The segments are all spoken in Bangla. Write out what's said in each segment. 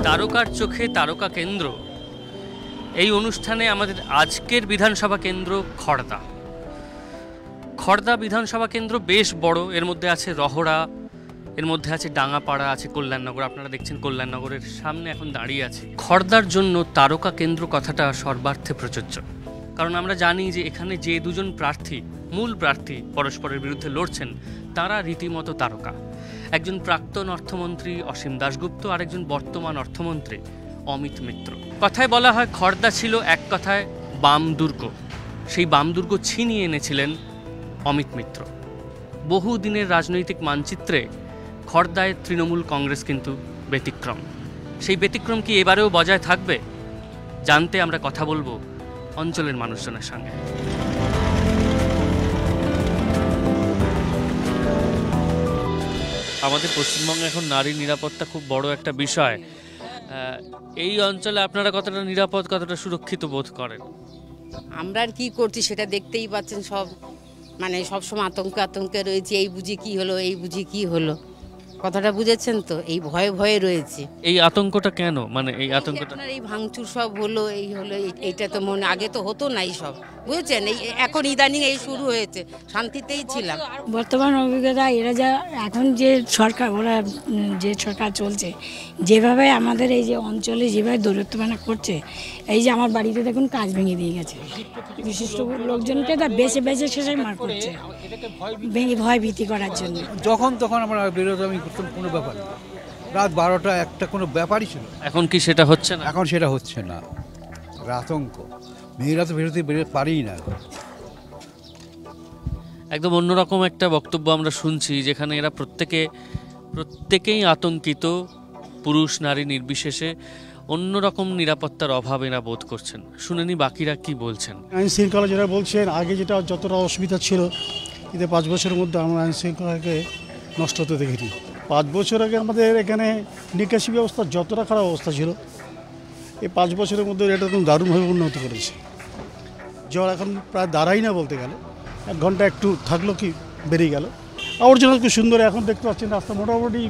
তারকার চোখে তারকা কেন্দ্র এই অনুষ্ঠানে আমাদের আজকের বিধানসভা কেন্দ্র খড়দা। খড়দা বিধানসভা কেন্দ্র বেশ বড়, এর মধ্যে আছে রহড়া, এর মধ্যে আছে ডাঙ্গাপাড়া, আছে কল্যাণনগর। আপনারা দেখছেন কল্যাণনগরের সামনে এখন দাঁড়িয়ে আছে। খড়দার জন্য তারকা কেন্দ্র কথাটা সর্বার্থে প্রযোজ্য, কারণ আমরা জানি যে এখানে যে দুজন প্রার্থী, মূল প্রার্থী পরস্পরের বিরুদ্ধে লড়ছেন, তারা রীতিমতো তারকা। একজন প্রাক্তন অর্থমন্ত্রী অসীম দাশগুপ্ত আর একজন বর্তমান অর্থমন্ত্রী অমিত মিত্র। কথায় বলা হয় খড়দা ছিল এক কথায় বাম দুর্গ। সেই বাম দুর্গ ছিনিয়ে এনেছিলেন অমিত মিত্র। বহু দিনের রাজনৈতিক মানচিত্রে খড়দায় তৃণমূল কংগ্রেস কিন্তু ব্যতিক্রম। সেই ব্যতিক্রম কি এবারেও বজায় থাকবে? জানতে আমরা কথা বলবো অঞ্চলের মানুষজনের সঙ্গে। আমাদের পশ্চিমবঙ্গে এখন নারী নিরাপত্তা খুব বড় একটা বিষয়। এই অঞ্চলে আপনারা কতটা নিরাপদ, কতটা সুরক্ষিত বোধ করেন? আমরা আর কি করছি সেটা দেখতেই পাচ্ছেন, সব মানে সবসময় আতঙ্কে রয়েছে। এই বুঝি কি হলো, এই বুঝি কি হলো, কথাটা বুঝেছেন তো? এই ভয়ে ভয়ে রয়েছে। এই আতঙ্কটা কেন? মানে এই আতঙ্কটা এই ভাঙচুর সব হলো, এই হলো, এইটা তো মনে আগে তো হতো না এই সব, বুঝেছেন? এই এখন ইদানিং এই শুরু হয়েছে, শান্তিতেই ছিলাম। বর্তমান অভিজ্ঞতা এরা যা এখন যে সরকার, ওরা যে সরকার চলছে, যেভাবে আমাদের এই যে অঞ্চলে যেভাবে দৌরত্বমানা করছে, এই যে আমার বাড়িতে দেখুন কাজ ভেঙে দিয়ে গেছে, বিশিষ্ট লোকজনকে তা বেছে বেছে শেষে মার করছে, ভেঙে ভয় ভীতি করার জন্য। যখন তখন আমরা বিরোধী করতাম, কোনো ব্যাপার না। রাত 12টা 1টা কোনো ব্যাপারই ছিল। এখন কি সেটা হচ্ছে না? এখন সেটা হচ্ছে না। আতঙ্ক, মেয়েরা তো বেরোতে পারেই না। একদম অন্যরকম একটা বক্তব্য আমরা শুনছি, যেখানে এরা প্রত্যেকেই আতঙ্কিত, পুরুষ নারী নির্বিশেষে অন্যরকম নিরাপত্তার অভাব এরা বোধ করছেন। শুনেনি বাকিরা কি বলছেন। আইন শৃঙ্খলা যেটা বলছেন, আগে যেটা যতটা অসুবিধা ছিল, কিন্তু 5 বছরের মধ্যে আমরা আইন শৃঙ্খলাকে নষ্ট হতে দেখিনি। 5 বছর আগে আমাদের এখানে নিকাশি ব্যবস্থা যতটা খারাপ অবস্থা ছিল, এই 5 বছরের মধ্যে এটা একদম দারুণভাবে উন্নতি করেছে। জল এখন প্রায় দাঁড়াই না বলতে গেলে, 1 ঘন্টা একটু থাকলো কি বেরিয়ে গেল। আবর্জনা খুব সুন্দর, এখন দেখতে পাচ্ছেন রাস্তা মোটামুটি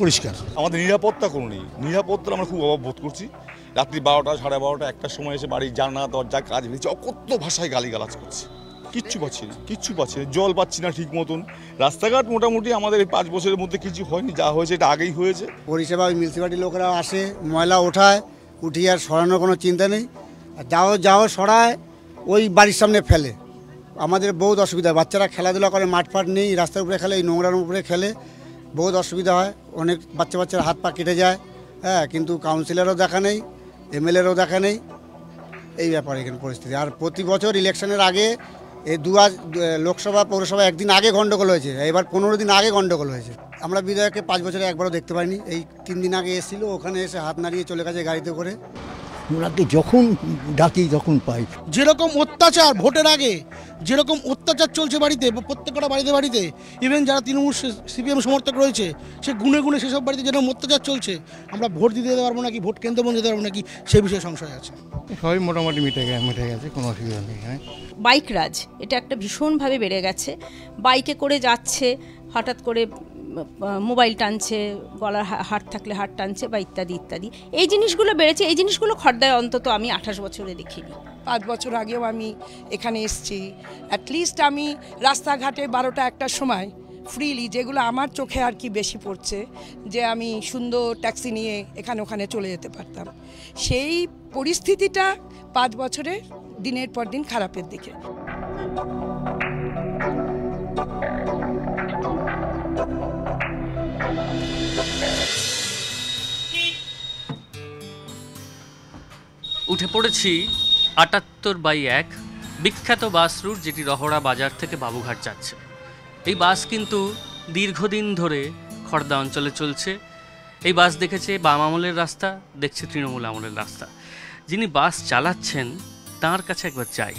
পরিষ্কার। আমাদের নিরাপত্তা কোনো নেই, নিরাপত্তার আমরা খুব অভাব বোধ করছি। রাত্রি 12টা, 12:30, 1টার সময় এসে বাড়ির জানলা দরজা কাজ ভেঙেছে, অকথ্য ভাষায় গালিগালাজ করছে। কিচ্ছু পাচ্ছি না, জল পাচ্ছি না ঠিক মতন। রাস্তাঘাট মোটামুটি আমাদের এই 5 বছরের মধ্যে কিছু হয়নি, যা হয়েছে এটা আগেই হয়েছে। পরিষেবা ওই মিউনিসিপ্যালিটির লোকেরা আসে, ময়লা ওঠায়, উঠিয়ে আর সরানোর কোনো চিন্তা নেই। আর যাও সরায়, ওই বাড়ির সামনে ফেলে। আমাদের বহুত অসুবিধা, বাচ্চারা খেলাধুলা করে, মাঠফাট নেই, রাস্তার উপরে খেলে, এই নোংরার উপরে খেলে, বহুত অসুবিধা হয়। অনেক বাচ্চার হাত পা কেটে যায়। হ্যাঁ, কিন্তু কাউন্সিলরও দেখা নেই, এমএলএরও দেখা নেই। এই ব্যাপারে এখানে পরিস্থিতি। আর প্রতি বছর ইলেকশনের আগে এই লোকসভা পৌরসভা একদিন আগে গন্ডগোল হয়েছে, এবার 15 দিন আগে গন্ডগোল হয়েছে। আমরা বিধায়ককে 5 বছরে একবারও দেখতে পাইনি। এই 3 দিন আগে এসেছিল, ওখানে এসে হাত নাড়িয়ে চলে গেছে গাড়িতে করে। ওনাকে যখন ডাকি তখন পাই। যেরকম অত্যাচার ভোটের আগে, যেরকম অত্যাচার চলছে বাড়িতে, প্রত্যেকটা বাড়িতে, ইভেন যারা তৃণমূল সিপিএম সমর্থক রয়েছে, সে গুনে গুনে সেসব বাড়িতে যেরকম অত্যাচার চলছে, আমরা ভোট দিতে পারবো নাকি, ভোট কেন্দ্র বন্ধ দিতে পারবো নাকি, সেই বিষয়ে সংশয় আছে। সবই মোটামুটি মিটে গেছে, কোনো অসুবিধা নেই। বাইক রাজ এটা একটা ভীষণভাবে বেড়ে গেছে। বাইকে করে যাচ্ছে, হঠাৎ করে মোবাইল টানছে, গলার হার থাকলে হার টানছে, বা ইত্যাদি ইত্যাদি। এই জিনিসগুলো বেড়েছে। এই জিনিসগুলো খড়দায় অন্তত আমি 28 বছরে দেখিনি। 5 বছর আগেও আমি এখানে এসেছি। অ্যাটলিস্ট আমি রাস্তাঘাটে 12টা 1টার সময় ফ্রিলি, যেগুলো আমার চোখে আর কি বেশি পড়ছে, যে আমি সুন্দর ট্যাক্সি নিয়ে এখানে ওখানে চলে যেতে পারতাম। সেই পরিস্থিতিটা 5 বছরে দিনের পর দিন খারাপের দিকে। উঠে পড়েছি 78/1 বিখ্যাত বাস রুট, যেটি রহড়া বাজার থেকে বাবুঘাট যাচ্ছে। এই বাস কিন্তু দীর্ঘদিন ধরে খড়দা অঞ্চলে চলছে। এই বাস দেখেছে বাম আমলের রাস্তা, দেখছে তৃণমূল আমলের রাস্তা। যিনি বাস চালাচ্ছেন তার কাছে একবার চাই।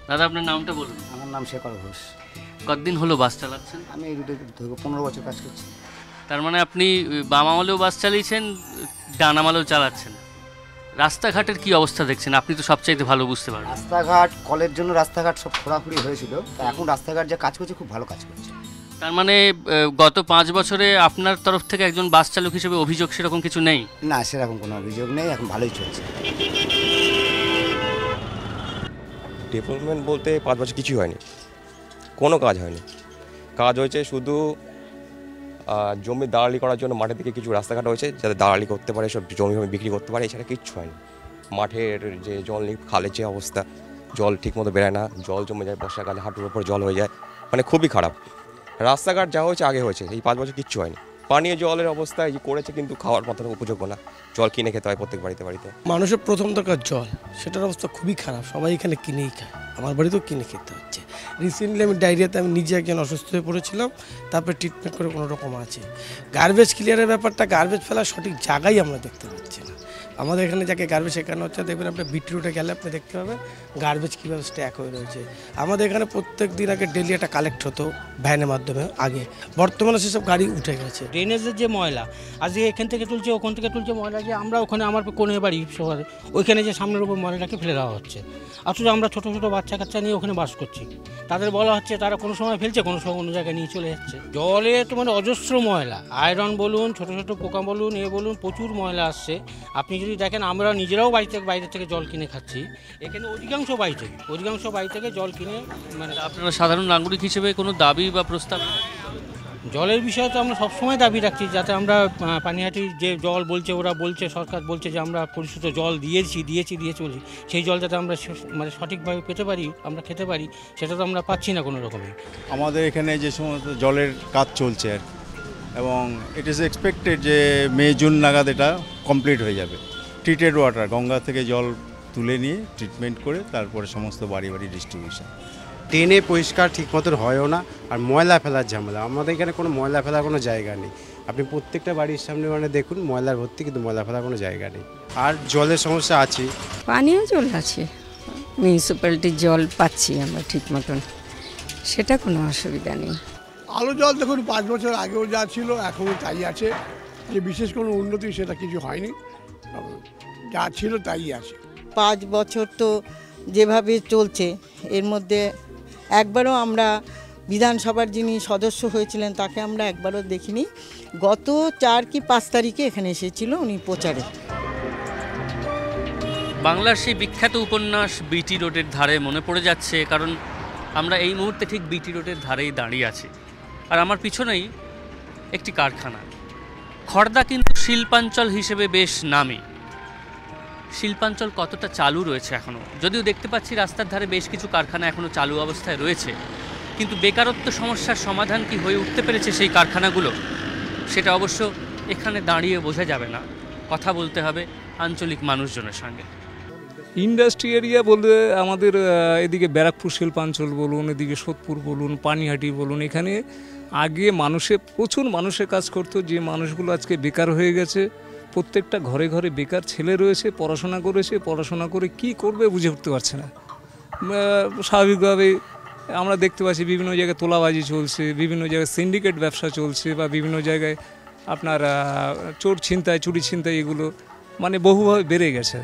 দাদা, আপনার নামটা বলুন। আমার নাম শেখর ঘোষ। কতদিন হলো বাস চালাচ্ছেন? আমি এই রুটে 15 বছর কাজ করছি। তার মানে আপনি বাম আমলেও বাস চালিয়েছেন, ডান আমলেও চালাচ্ছেন। রাস্তাঘাটের কি অবস্থা দেখছেন? আপনি তো সবচাইতে ভালো বুঝতে পারবেন। রাস্তাঘাট, কলের জন্য রাস্তাঘাট সব খোঁড়াখুড়ি হয়েছিল, এখন রাস্তাঘাট যা কাজ করছে খুব ভালো কাজ করছে। তার মানে গত 5 বছরে আপনার তরফ থেকে একজন বাস চালক হিসেবে অভিযোগ সেরকম কিছু নেই? না, সেরকম কোনো অভিযোগ নেই, এখন ভালোই চলছে। ডেভেলপমেন্ট বলতে 5 বছর কিছুই হয়নি, কোনো কাজ হয়নি। কাজ হয়েছে শুধু জমি দালালি করার জন্য মাঠের দিকে কিছু রাস্তাঘাট হয়েছে, যাতে দালালি করতে পারে, সব জমি বিক্রি করতে পারে, এছাড়া কিচ্ছু হয়নি। মাঠের যে জল খালের যে অবস্থা, জল ঠিকমতো বেরোয় না, জল জমে যায়, বর্ষাকালে হাঁটুর ওপর জল হয়ে যায়, মানে খুবই খারাপ। রাস্তাঘাট যা হয়েছে আগে হয়েছে, এই 5 বছর কিচ্ছু হয়নি। পানীয় জলের অবস্থা এই করেছে, কিন্তু খাওয়ার মতো উপযোগ্য না, জল কিনে খেতে হয় প্রত্যেক বাড়িতে বাড়িতে। মানুষের প্রথম দরকার জল, সেটার অবস্থা খুবই খারাপ, সবাই এখানে কিনেই খায়, আমার বাড়িতেও কিনে খেতে হচ্ছে। রিসেন্টলি আমি ডায়রিয়াতে আমি নিজে একজন অসুস্থ হয়ে পড়েছিলাম, তারপরে ট্রিটমেন্ট করে কোনো রকম আছে। গার্বেজ ক্লিয়ারের ব্যাপারটা, গার্বেজ ফেলার সঠিক জায়গায় আমরা দেখতে পাচ্ছি না। আমাদের এখানে যাকে গার্বেজ শেখানো হচ্ছে, দেখবেন আপনি বিট রুটে গেলে আপনি দেখতে পাবেন গার্বেজ কীভাবে স্ট্যাক হয়ে রয়েছে। আমাদের এখানে প্রত্যেক দিন আগে ডেলি একটা কালেক্ট হতো ভ্যানের মাধ্যমে আগে, বর্তমানে সেসব গাড়ি উঠে গেছে। ড্রেনেজের যে ময়লা আজকে এখান থেকে তুলছে, ওখান থেকে তুলছে ময়লা, যে আমরা ওখানে আমার কোণে বাড়ি শহরে, ওইখানে যে সামনের উপর ময়লাটাকে ফেলে দেওয়া হচ্ছে। অথচ আমরা ছোটো ছোটো বাচ্চা কাচ্চা নিয়ে ওখানে বাস করছি, তাদের বলা হচ্ছে তারা কোনো সময় ফেলছে, কোনো সময় অন্য জায়গায় নিয়ে চলে যাচ্ছে। জলে তো মানে অজস্র ময়লা, আয়রন বলুন, ছোটো ছোটো পোকা বলুন, বলুন, প্রচুর ময়লা আসছে। আপনি যদি দেখেন, আমরা নিজেরাও বাইরে থেকে জল কিনে খাচ্ছি, এখানে অধিকাংশ বাড়ি থেকে জল কিনে, মানে আপনারা সাধারণ নাগরিক হিসেবে কোনো দাবি বা প্রস্তাব? জলের বিষয়ে তো আমরা সবসময় দাবি রাখছি, যাতে আমরা পানিহাটির যে জল বলছে, ওরা বলছে, সরকার বলছে যে আমরা পরিশুদ্ধ জল দিয়ে চলছি, সেই জল যাতে আমরা মানে সঠিকভাবে পেতে পারি, আমরা খেতে পারি, সেটা তো আমরা পাচ্ছি না কোনো রকমই। আমাদের এখানে যে সমস্ত জলের কাজ চলছে আর, এবং ইট ইজ এক্সপেক্টেড যে মে জুন নাগাদ এটা কমপ্লিট হয়ে যাবে। ট্রিটেড ওয়াটার, গঙ্গা থেকে জল তুলে নিয়ে ট্রিটমেন্ট করে তারপরে সমস্ত বাড়ি বাড়ি ডিস্ট্রিবিউশন। ট্রেনে পরিষ্কার ঠিক মতন হয়ও না, আর ময়লা ফেলার ঝামেলা। আমাদের এখানে কোনো ময়লা ফেলার কোনো জায়গা নেই, আপনি প্রত্যেকটা বাড়ির সামনে মানে দেখুন ময়লার ভর্তি, কিন্তু ময়লা ফেলার কোনো জায়গা নেই। আর জলের সমস্যা আছে, পানীয় জল আছে, মিউনিসিপ্যালিটির জল পাচ্ছি আমরা ঠিক মতন, সেটা কোনো অসুবিধা নেই। আলো জল দেখুন 5 বছর আগেও যা ছিল এখনও তাই আছে, যে বিশেষ কোনো উন্নতি সেটা কিছু হয়নি, যা ছিল তাই আছে। 5 বছর তো যেভাবে চলছে, এর মধ্যে একবারও আমরা বিধানসভার যিনি সদস্য হয়েছিলেন তাকে আমরা একবারও দেখিনি। গত 4 কি 5 তারিখে এখানে এসেছিল উনি প্রচারে। বাংলার সেই বিখ্যাত উপন্যাস বিটি রোডের ধারে মনে পড়ে যাচ্ছে, কারণ আমরা এই মুহূর্তে ঠিক বিটি রোডের ধারেই দাঁড়িয়ে আছি, আর আমার পিছনেই একটি কারখানা। খড়দা কিন্তু শিল্পাঞ্চল হিসেবে বেশ নামী। শিল্পাঞ্চল কতটা চালু রয়েছে এখনও, যদিও দেখতে পাচ্ছি রাস্তার ধারে বেশ কিছু কারখানা এখনও চালু অবস্থায় রয়েছে, কিন্তু বেকারত্ব সমস্যার সমাধান কি হয়ে উঠতে পেরেছে সেই কারখানাগুলো, সেটা অবশ্য এখানে দাঁড়িয়ে বোঝা যাবে না, কথা বলতে হবে আঞ্চলিক মানুষজনের সঙ্গে। ইন্ডাস্ট্রি এরিয়া বলতে আমাদের এদিকে ব্যারাকপুর শিল্পাঞ্চল বলুন, এদিকে সোদপুর বলুন, পানিহাটি বলুন, এখানে আগে প্রচুর মানুষের কাজ করতো, যে মানুষগুলো আজকে বেকার হয়ে গেছে। প্রত্যেকটা ঘরে ঘরে বেকার ছেলে রয়েছে, পড়াশোনা করে কি করবে বুঝে উঠতে পারছে না। স্বাভাবিকভাবে আমরা দেখতে পাচ্ছি বিভিন্ন জায়গায় তোলাবাজি চলছে, বিভিন্ন জায়গায় সিন্ডিকেট ব্যবসা চলছে, বা বিভিন্ন জায়গায় আপনার চুরি ছিনতাই, এগুলো মানে বহুভাবে বেড়ে গেছে।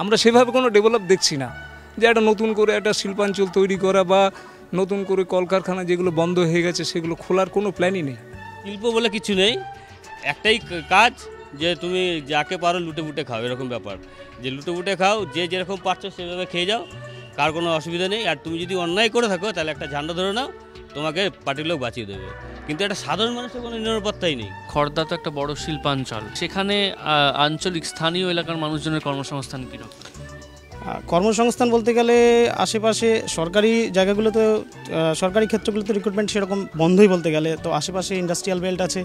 আমরা সেভাবে কোনো ডেভেলপ দেখছি না, যে একটা নতুন করে একটা শিল্পাঞ্চল তৈরি করা বা নতুন করে কলকারখানা যেগুলো বন্ধ হয়ে গেছে সেগুলো খোলার কোনো প্ল্যানই নেই। শিল্প বলে কিছু নেই, একটাই কাজ যে তুমি যাকে পারো লুটে পুটে খাও, এরকম ব্যাপার, যে লুটে পুটে খাও, যে যেরকম পারছো সেভাবে খেয়ে যাও, কার কোনো অসুবিধা নেই। আর তুমি যদি অন্যায় করে থাকো তাহলে একটা ঝান্ডা ধরে নাও, তোমাকে পার্টির লোক বাঁচিয়ে দেবে, কিন্তু একটা সাধারণ মানুষের কোনো নিরাপত্তাই নেই। খড়দা তো একটা বড় শিল্পাঞ্চল, সেখানে আঞ্চলিক স্থানীয় এলাকার মানুষজনের কর্মসংস্থান কীরকম? কর্মসংস্থান বলতে গেলে আশেপাশে সরকারি জায়গাগুলোতে, সরকারি ক্ষেত্রগুলোতে রিক্রুটমেন্ট সেরকম বন্ধই বলতে গেলে, তো আশেপাশে ইন্ডাস্ট্রিয়াল বেল্ট আছে,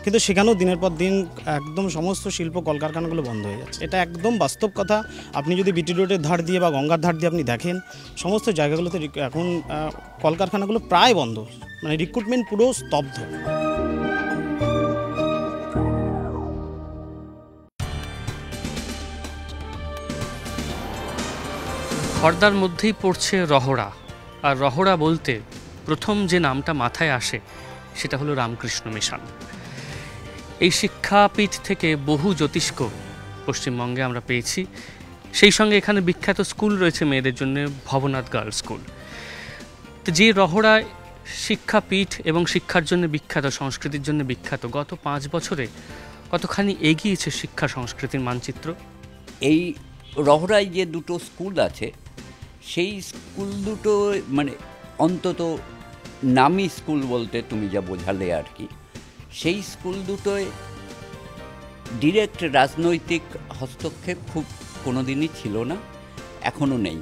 কিন্তু সেখানেও দিনের পর দিন একদম সমস্ত শিল্প কলকারখানাগুলো বন্ধ হয়ে যাচ্ছে। এটা একদম বাস্তব কথা। আপনি যদি বিটি রোডের ধার দিয়ে বা গঙ্গার ধার দিয়ে আপনি দেখেন, সমস্ত জায়গাগুলোতে এখন কলকারখানাগুলো প্রায় বন্ধ, মানে রিক্রুটমেন্ট পুরো স্তব্ধ। খড়দার মধ্যেই পড়ছে রহড়া, আর রহড়া বলতে প্রথম যে নামটা মাথায় আসে সেটা হলো রামকৃষ্ণ মিশন। এই শিক্ষাপীঠ থেকে বহু জ্যোতিষ্ক পশ্চিমবঙ্গে আমরা পেয়েছি, সেই সঙ্গে এখানে বিখ্যাত স্কুল রয়েছে মেয়েদের জন্য, ভবনাথ গার্লস স্কুল। তো যে রহড়ায় শিক্ষাপীঠ এবং শিক্ষার জন্য বিখ্যাত, সংস্কৃতির জন্য বিখ্যাত, গত 5 বছরে কতখানি এগিয়েছে শিক্ষা সংস্কৃতির মানচিত্র? এই রহরায় যে দুটো স্কুল আছে সেই স্কুল দুটো মানে অন্তত নামি স্কুল বলতে তুমি যা বোঝালে আর কি, সেই স্কুল দুটোয় ডিরেক্ট রাজনৈতিক হস্তক্ষেপ খুব কোনোদিনই ছিল না, এখনও নেই।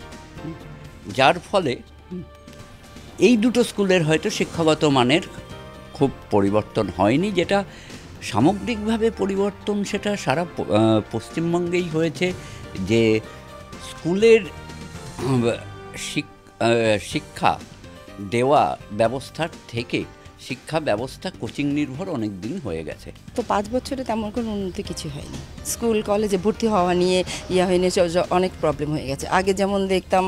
যার ফলে এই দুটো স্কুলের হয়তো শিক্ষাগত মানের খুব পরিবর্তন হয়নি, যেটা সামগ্রিকভাবে পরিবর্তন সেটা সারা পশ্চিমবঙ্গেই হয়েছে। যে স্কুলের শিক্ষা দেওয়া ব্যবস্থার থেকে শিক্ষা ব্যবস্থা কোচিং নির্ভর অনেক দিন হয়ে গেছে। তো 5 বছরে তেমন কোনো উন্নতি কিছু হয়নি। স্কুল কলেজে ভর্তি হওয়া নিয়ে হয়নি, অনেক প্রবলেম হয়ে গেছে। আগে যেমন দেখতাম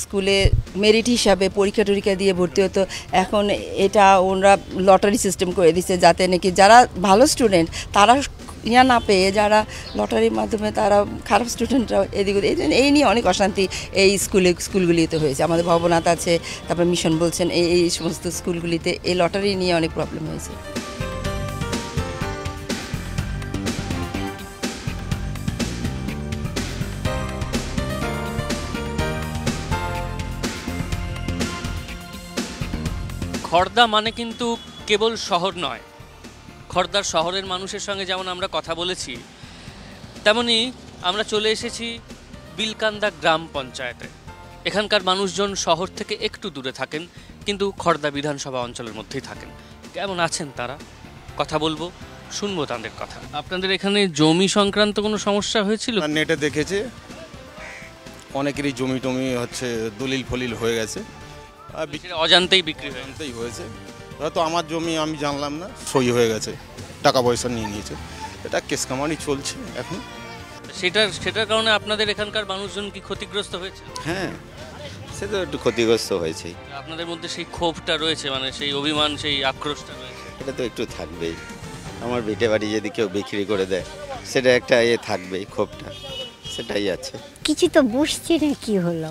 স্কুলে মেরিট হিসাবে পরীক্ষা টরীক্ষা দিয়ে ভর্তি হতো, এখন এটা ওরা লটারি সিস্টেম করে দিচ্ছে, যাতে নাকি যারা ভালো স্টুডেন্ট তারা না পেয়ে যারা লটারির মাধ্যমে তারা খারাপ স্টুডেন্টরা এদিকে, এই নিয়ে অনেক অশান্তি এই স্কুলগুলিতে হয়েছে। আমাদের ভবনাথ আছে, তারপর মিশন বলছেন, এই সমস্ত স্কুলগুলিতে এই লটারি নিয়ে অনেক প্রবলেম হয়েছে। খড়দা মানে কিন্তু কেবল শহর নয়। খড়দার শহরের মানুষের সঙ্গে যেমন আমরা কথা বলেছি, তেমনি আমরা চলে এসেছি বিলকান্দা গ্রাম পঞ্চায়েতে। এখানকার মানুষজন শহর থেকে একটু দূরে থাকেন, কিন্তু খড়দা বিধানসভা অঞ্চলের মধ্যেই থাকেন। কেমন আছেন তারা, কথা বলবো, শুনবো তাদের কথা। আপনাদের এখানে জমি সংক্রান্ত কোনো সমস্যা হয়েছিল? নেটে দেখেছে অনেকেরই জমি টমি হচ্ছে দলিল ফলিল হয়ে গেছে, অজান্তেই বিক্রি হয়েছে। হয়তো আমার জমি আমি জানলাম না, সই হয়ে গেছে, টাকা পয়সা নিয়ে নিয়েছে, এটা কেস কামানি চলছে এখন। সেটার কারণে আপনাদের এখানকার মানুষজন কি ক্ষতিগ্রস্ত হয়েছে? হ্যাঁ, সে তো একটু ক্ষতিগ্রস্ত হয়েছে। আপনাদের মধ্যে সেই ক্ষোভটা রয়েছে, মানে সেই অভিমান, সেই আক্রোশটা রয়েছে? এটা তো একটু থাকবেই। আমার ভিটে বাড়ি যদি কেউ বিক্রি করে দেয়, সেটা একটা থাকবেই, ক্ষোভটা সেটাই আছে। কিছু তো বুঝছি না কি হলো,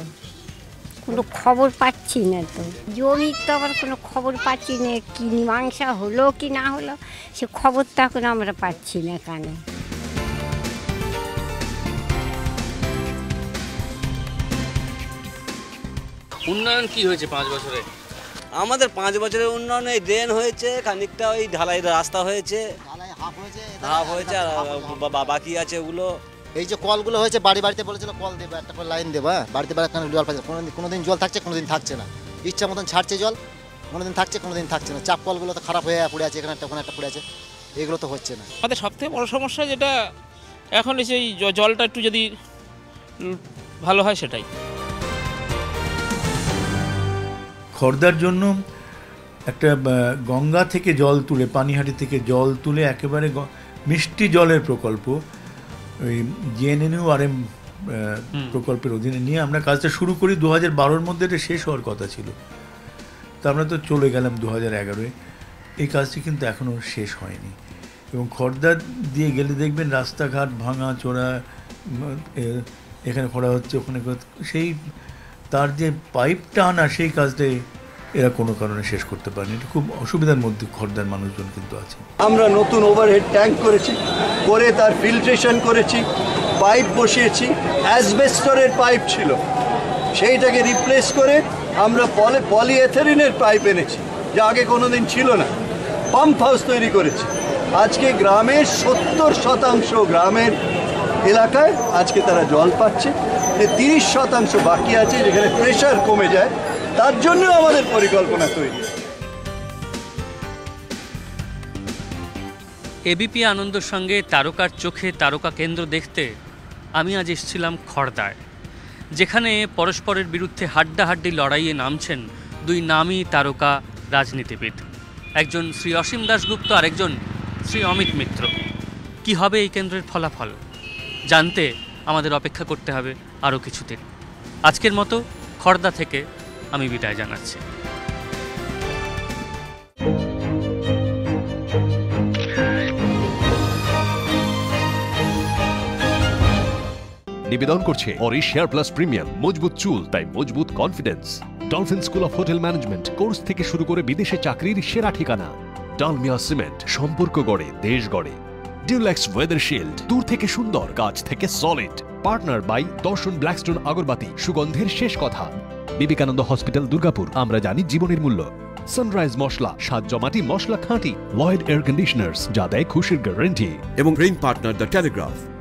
কোনো খবর পাচ্ছি না। তো জমির তো আবার কোনো খবর পাচ্ছি না, কি মীমাংসা হলো কি না হলো সে খবরটা এখন আমরা পাচ্ছি না কানে। উন্নয়ন কি হয়েছে 5 বছরে? আমাদের 5 বছরের উন্নয়নে ড্রেন হয়েছে, খানিকটা ওই ঢালাই রাস্তা হয়েছে, হাফ হয়েছে, আর বাকি আছে ওগুলো। এই যে কলগুলো হয়েছে, বাড়ি বাড়িতে বলেছিল কল দেবে, একটা করে লাইন দেবে, বাড়িতে বাড়ি জল পাচ্ছে, কোনোদিন জল থাকছে, কোনোদিন থাকছে না, ইচ্ছা মতন ছাড়ছে জল, কোনোদিন থাকছে, কোনোদিন থাকছে না। চাপ কলগুলো তো খারাপ হয়ে পড়ে আছে, এখানে একটা ওখানে একটা পড়ে আছে, এগুলো তো হচ্ছে না। আমাদের সবথেকে বড় সমস্যা যেটা এখন সেই জলটা একটু যদি ভালো হয় সেটাই। খড়দার জন্য একটা গঙ্গা থেকে জল তুলে, পানিহাটি থেকে জল তুলে একেবারে মিষ্টি জলের প্রকল্প ওই JNNURM প্রকল্পের অধীনে নিয়ে আমরা কাজটা শুরু করি। 2012-র মধ্যে এটা শেষ হওয়ার কথা ছিল, তা আমরা তো চলে গেলাম 2011-এ। এই কাজটি কিন্তু এখনও শেষ হয়নি। এবং খড়দা দিয়ে গেলে দেখবেন রাস্তাঘাট ভাঙা চোরা, এখানে খোঁড়া হচ্ছে, ওখানে সেই তার যে পাইপটা আনা, সেই কাজটাই এরা কোনো কারণে শেষ করতে পারেনি। এটা খুব অসুবিধার মধ্যে খড়দার মানুষজন কিন্তু আছে। আমরা নতুন ওভারহেড ট্যাঙ্ক করেছি, করে তার ফিল্ট্রেশন করেছি, পাইপ বসিয়েছি। অ্যাসবেস্টরের পাইপ ছিল, সেইটাকে রিপ্লেস করে আমরা পলিএথেরিনের পাইপ এনেছি, যা আগে কোনোদিন ছিল না। পাম্প হাউস তৈরি করেছি। আজকে গ্রামের 70% গ্রামের এলাকায় আজকে তারা জল পাচ্ছে, 30% বাকি আছে, যেখানে প্রেশার কমে যায়, তার জন্য আমাদের পরিকল্পনা তৈরি। এবিপি আনন্দের সঙ্গে তারকার চোখে তারকা কেন্দ্র দেখতে আমি আজ এসেছিলাম খড়দায়, যেখানে পরস্পরের বিরুদ্ধে হাড্ডাহাড্ডি লড়াইয়ে নামছেন দুই নামী তারকা রাজনীতিবিদ, একজন শ্রী অসীম দাশগুপ্ত, আরেকজন শ্রী অমিত মিত্র। কি হবে এই কেন্দ্রের ফলাফল জানতে আমাদের অপেক্ষা করতে হবে আরও কিছুদিন। আজকের মতো খড়দা থেকে আমি বিদায় জানাচ্ছি। নিবেদন করছে অরিশ হেয়ার প্লাস প্রিমিয়াম, মজবুত চুল তাই মজবুত confidence. Dolphin school of hotel management course থেকে শুরু করে বিদেশে চাকরির সেরা ঠিকানা। ডালমিয়া সিমেন্ট, সম্পর্ক গড়ে দেশ গড়ে। ডিউলেক্স ওয়েদার শিল্ড, দূর থেকে সুন্দর, কাছ থেকে সলিড। পার্টনার বাই দর্শন ব্ল্যাকস্টোন আগরবাতি, সুগন্ধের শেষ কথা। বিবেকানন্দ হসপিটাল, দুর্গাপুর, আমরা জানি জীবনের মূল্য। সানরাইজ মশলা, স্বাদ জমাটি মশলা খাঁটি। লয়েড এয়ার কন্ডিশনার্স, যা দেয় খুশির গ্যারান্টি। এবং ব্রেইন পার্টনার দ্য টেলিগ্রাফ।